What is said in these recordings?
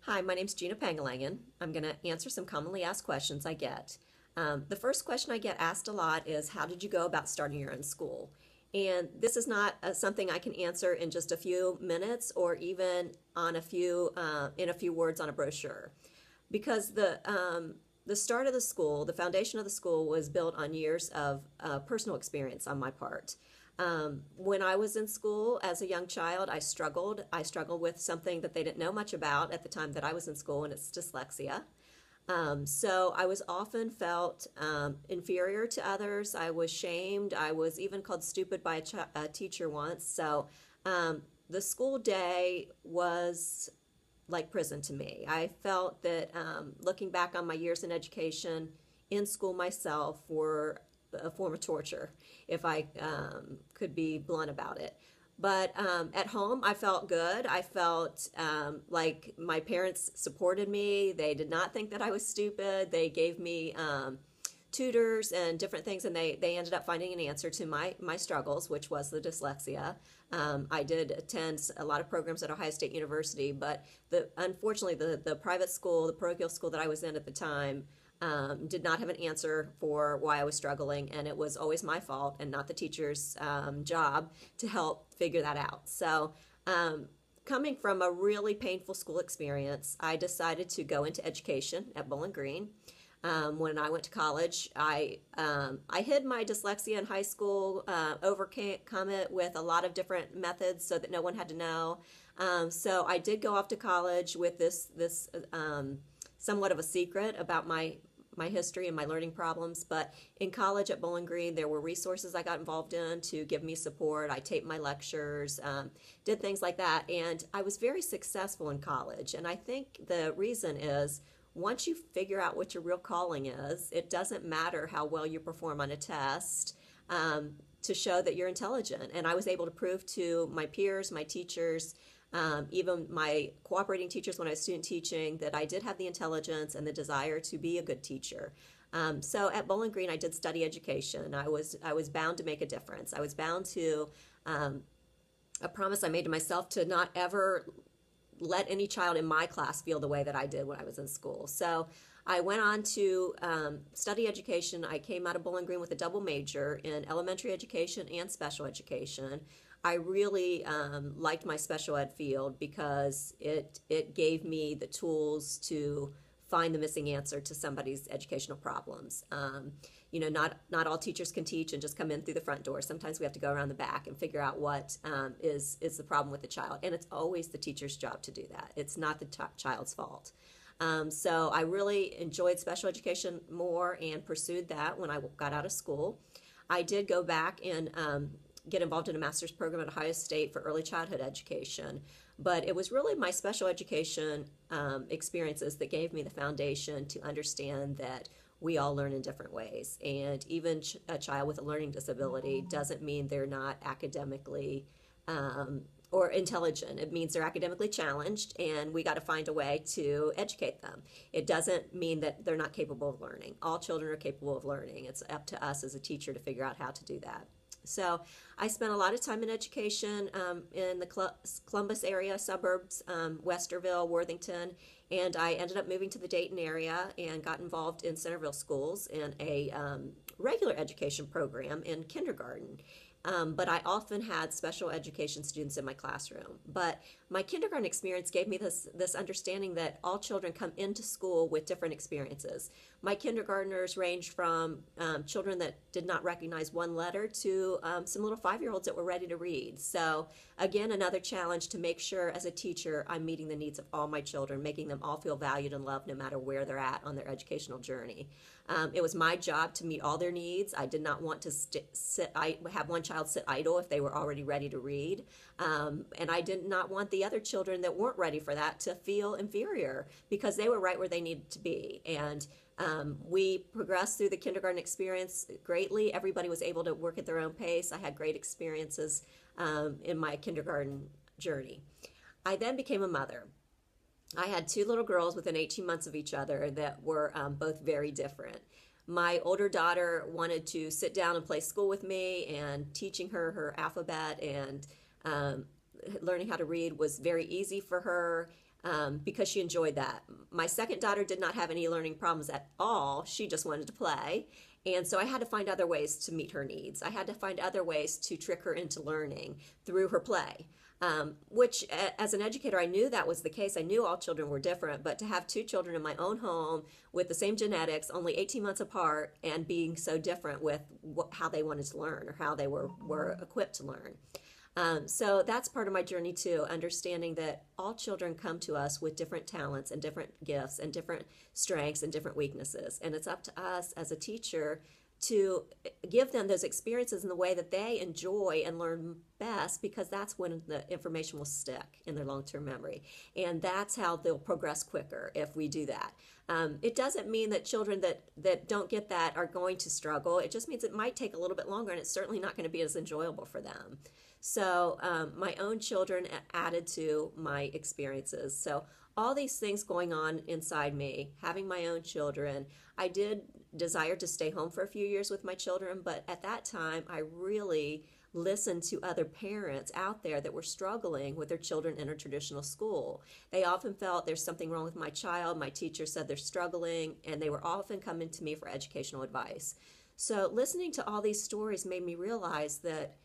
Hi, my name's Gina Pangalangan. I'm going to answer some commonly asked questions I get. The first question I get asked a lot is, how did you go about starting your own school? And this is not something I can answer in just a few minutes or even on in a few words on a brochure, because the start of the school, the foundation of the school, was built on years of personal experience on my part. When I was in school as a young child, I struggled. I struggled with something that they didn't know much about at the time that I was in school, and it's dyslexia. So I was often felt inferior to others. I was shamed. I was even called stupid by a teacher once. So the school day was like prison to me. I felt that looking back on my years in education, in school myself, were a form of torture, if I could be blunt about it. But at home, I felt good. I felt like my parents supported me. They did not think that I was stupid. They gave me tutors and different things, and they ended up finding an answer to my struggles, which was the dyslexia. I did attend a lot of programs at Ohio State University, but unfortunately, the private school, the parochial school that I was in at the time, did not have an answer for why I was struggling, and it was always my fault and not the teacher's job to help figure that out. So, coming from a really painful school experience, I decided to go into education at Bowling Green. When I went to college, I hid my dyslexia in high school, overcome it with a lot of different methods so that no one had to know. So I did go off to college with this somewhat of a secret about my history and my learning problems. But in college at Bowling Green, there were resources I got involved in to give me support. I taped my lectures, did things like that, and I was very successful in college. And I think the reason is, once you figure out what your real calling is, it doesn't matter how well you perform on a test to show that you're intelligent. And I was able to prove to my peers, my teachers, even my cooperating teachers when I was student teaching, that I did have the intelligence and the desire to be a good teacher. So at Bowling Green, I did study education. I was bound to make a difference. I was bound to a promise I made to myself to not ever let any child in my class feel the way that I did when I was in school. So I went on to study education. I came out of Bowling Green with a double major in elementary education and special education. I really liked my special ed field because it gave me the tools to find the missing answer to somebody's educational problems. Not all teachers can teach and just come in through the front door. Sometimes we have to go around the back and figure out what is the problem with the child. And it's always the teacher's job to do that. It's not the child's fault. So I really enjoyed special education more and pursued that when I got out of school. I did go back and get involved in a master's program at Ohio State for early childhood education. But it was really my special education experiences that gave me the foundation to understand that we all learn in different ways. And even a child with a learning disability doesn't mean they're not academically or intelligent. It means they're academically challenged, and we got to find a way to educate them. It doesn't mean that they're not capable of learning. All children are capable of learning. It's up to us as a teacher to figure out how to do that. So I spent a lot of time in education in the Columbus area, suburbs, Westerville, Worthington, and I ended up moving to the Dayton area and got involved in Centerville schools in a regular education program in kindergarten. But I often had special education students in my classroom. But my kindergarten experience gave me this understanding that all children come into school with different experiences. My kindergartners ranged from children that did not recognize one letter to some little 5-year-olds that were ready to read. So again, another challenge to make sure as a teacher I'm meeting the needs of all my children, making them all feel valued and loved no matter where they're at on their educational journey. It was my job to meet all their needs. I did not want to have one child sit idle if they were already ready to read. And I did not want the other children that weren't ready for that to feel inferior because they were right where they needed to be. And we progressed through the kindergarten experience greatly. Everybody was able to work at their own pace. I had great experiences in my kindergarten journey. I then became a mother. I had 2 little girls within 18 months of each other that were both very different. My older daughter wanted to sit down and play school with me, and teaching her alphabet and learning how to read was very easy for her. because she enjoyed that. My second daughter did not have any learning problems at all. She just wanted to play. And so I had to find other ways to meet her needs. I had to find other ways to trick her into learning through her play. Which, as an educator, I knew that was the case. I knew all children were different, but to have two children in my own home with the same genetics, only 18 months apart, and being so different with how they wanted to learn or how they were equipped to learn. So that's part of my journey too, understanding that all children come to us with different talents and different gifts and different strengths and different weaknesses. And it's up to us as a teacher to give them those experiences in the way that they enjoy and learn best, because that's when the information will stick in their long-term memory. And that's how they'll progress quicker if we do that. It doesn't mean that children that don't get that are going to struggle. It just means it might take a little bit longer, and it's certainly not going to be as enjoyable for them. So my own children added to my experiences. So all these things going on inside me, having my own children, I did desire to stay home for a few years with my children, but at that time I really listened to other parents out there that were struggling with their children in a traditional school. They often felt there's something wrong with my child. My teacher said they're struggling, and they were often coming to me for educational advice. So listening to all these stories made me realize that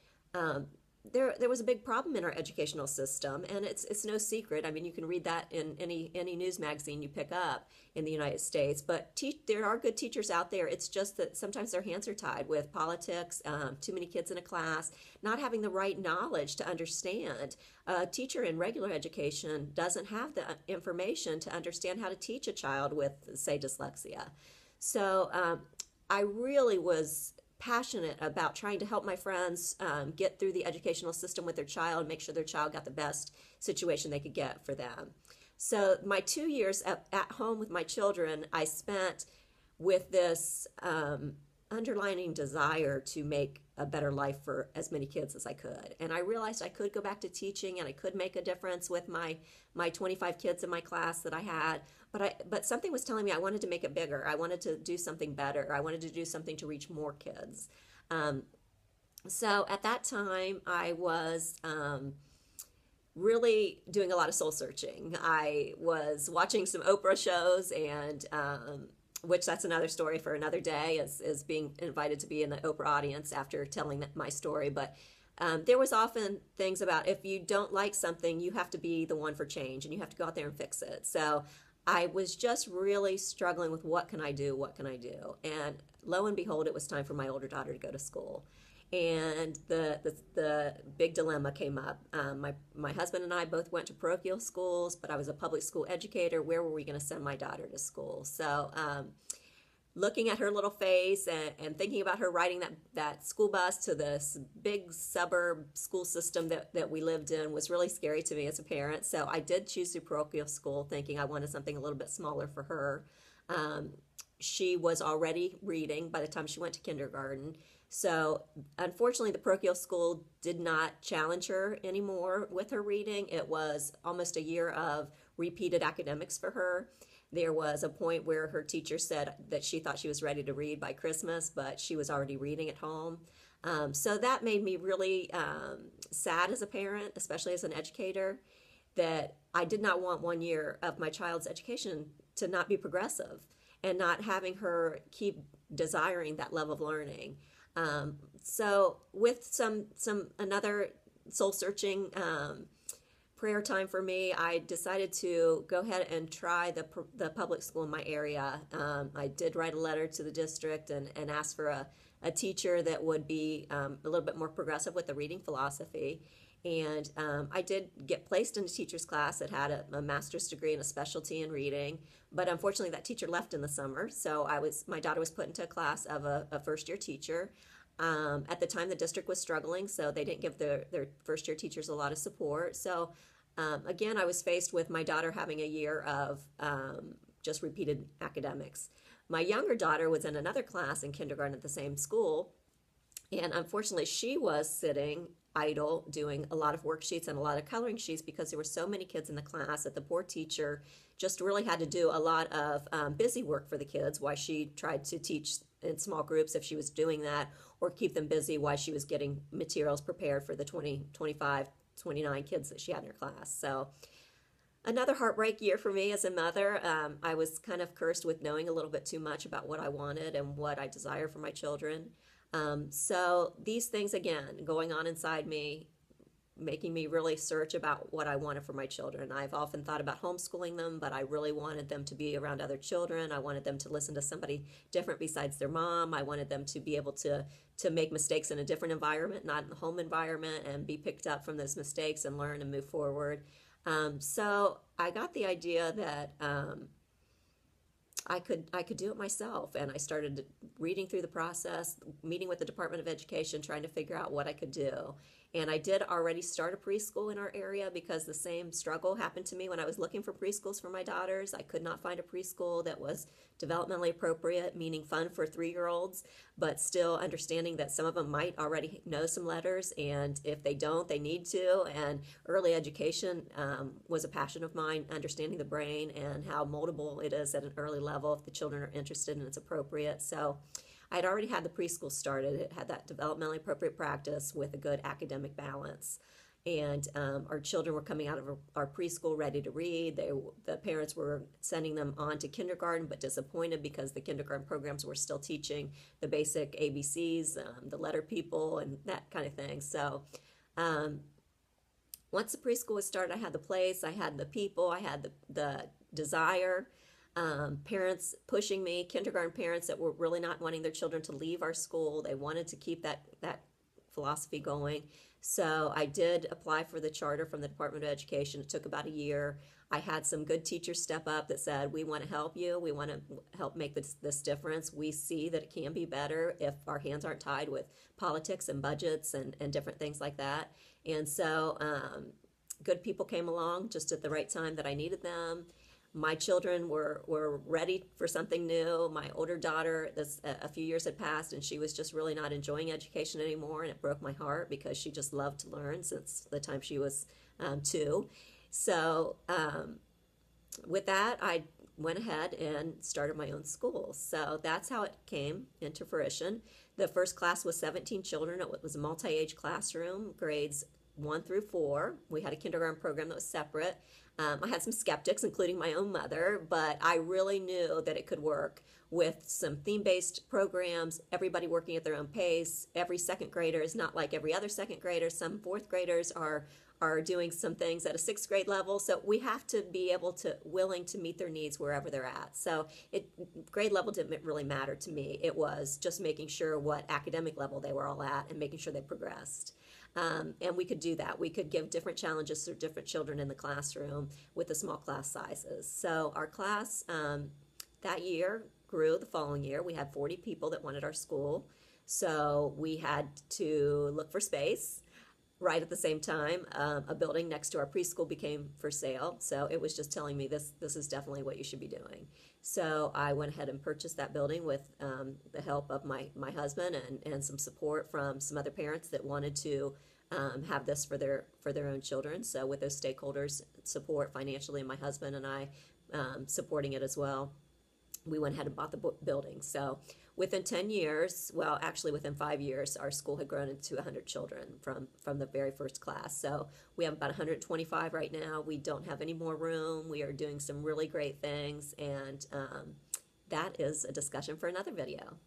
there was a big problem in our educational system, and it's no secret. I mean, you can read that in any news magazine you pick up in the United States. But there are good teachers out there. It's just that sometimes their hands are tied with politics, too many kids in a class, not having the right knowledge to understand. A teacher in regular education doesn't have the information to understand how to teach a child with, say, dyslexia. So I really was passionate about trying to help my friends get through the educational system with their child, make sure their child got the best situation they could get for them. So my 2 years at home with my children, I spent with this underlining desire to make a better life for as many kids as I could. And I realized I could go back to teaching, and I could make a difference with my 25 kids in my class that I had. But something was telling me I wanted to make it bigger. I wanted to do something better. I wanted to do something to reach more kids. So at that time, I was really doing a lot of soul searching. I was watching some Oprah shows, and which that's another story for another day, is being invited to be in the Oprah audience after telling my story. But there was often things about, if you don't like something, you have to be the one for change, and you have to go out there and fix it. So I was just really struggling with what can I do? And lo and behold, it was time for my older daughter to go to school. And the big dilemma came up. My husband and I both went to parochial schools, but I was a public school educator. Where were we going to send my daughter to school? So looking at her little face and thinking about her riding that school bus to this big suburb school system that we lived in was really scary to me as a parent. So I did choose the parochial school, thinking I wanted something a little bit smaller for her. She was already reading by the time she went to kindergarten. So unfortunately, the parochial school did not challenge her anymore with her reading. It was almost a year of repeated academics for her. There was a point where her teacher said that she thought she was ready to read by Christmas, but she was already reading at home. So that made me really sad as a parent, especially as an educator, that I did not want 1 year of my child's education to not be progressive and not having her keep desiring that level of learning. So with another soul searching prayer time for me, I decided to go ahead and try the public school in my area. I did write a letter to the district and ask for a teacher that would be a little bit more progressive with the reading philosophy. And I did get placed in a teacher's class that had a master's degree and a specialty in reading, but unfortunately that teacher left in the summer, so my daughter was put into a class of a first-year teacher. At the time, the district was struggling, so they didn't give their first-year teachers a lot of support. So again, I was faced with my daughter having a year of just repeated academics. My younger daughter was in another class in kindergarten at the same school, and unfortunately she was sitting idle doing a lot of worksheets and a lot of coloring sheets because there were so many kids in the class that the poor teacher just really had to do a lot of busy work for the kids while she tried to teach in small groups if she was doing that, or keep them busy while she was getting materials prepared for the 20, 25, 29 kids that she had in her class. So Another heartbreak year for me as a mother. I was kind of cursed with knowing a little bit too much about what I wanted and what I desire for my children. So these things, again, going on inside me, making me really search about what I wanted for my children. I've often thought about homeschooling them, but I really wanted them to be around other children. I wanted them to listen to somebody different besides their mom. I wanted them to be able to make mistakes in a different environment, not in the home environment, and be picked up from those mistakes and learn and move forward. So I got the idea that I could do it myself, and I started reading through the process, meeting with the Department of Education, trying to figure out what I could do. And I did already start a preschool in our area because the same struggle happened to me when I was looking for preschools for my daughters. I could not find a preschool that was developmentally appropriate, meaning fun for 3-year-olds, but still understanding that some of them might already know some letters, and if they don't, they need to. And early education was a passion of mine, understanding the brain and how moldable it is at an early level if the children are interested and it's appropriate. So I'd already had the preschool started. It had that developmentally appropriate practice with a good academic balance. And our children were coming out of our preschool ready to read. The parents were sending them on to kindergarten, but disappointed because the kindergarten programs were still teaching the basic ABCs, the letter people, and that kind of thing. So once the preschool was started, I had the place, I had the people, I had the desire. Parents pushing me, kindergarten parents that were really not wanting their children to leave our school. They wanted to keep that philosophy going. So I did apply for the charter from the Department of Education. It took about a year. I had some good teachers step up that said, we want to help you. We want to help make this difference. We see that it can be better if our hands aren't tied with politics and budgets and different things like that. And so good people came along just at the right time that I needed them. My children were ready for something new. My older daughter, a few years had passed, and she was just really not enjoying education anymore, and it broke my heart because she just loved to learn since the time she was 2. So with that, I went ahead and started my own school. So that's how it came into fruition. The first class was 17 children. It was a multi-age classroom, grades 1 through 4. We had a kindergarten program that was separate. I had some skeptics, including my own mother, but I really knew that it could work with some theme-based programs, everybody working at their own pace. Every second grader is not like every other second grader. Some fourth graders are doing some things at a 6th grade level, so we have to be willing to meet their needs wherever they're at. So grade level didn't really matter to me. It was just making sure what academic level they were all at and making sure they progressed. And we could do that. We could give different challenges to different children in the classroom with the small class sizes. So our class that year grew the following year. We had 40 people that wanted our school. So we had to look for space. Right at the same time, a building next to our preschool became for sale. So it was just telling me this is definitely what you should be doing. So I went ahead and purchased that building with the help of my husband and some support from some other parents that wanted to have this for their own children. So with those stakeholders' support financially, and my husband and I supporting it as well, we went ahead and bought the building. So within 10 years, well, actually within 5 years, our school had grown into 100 children from the very first class. So we have about 125 right now. We don't have any more room. We are doing some really great things, and that is a discussion for another video.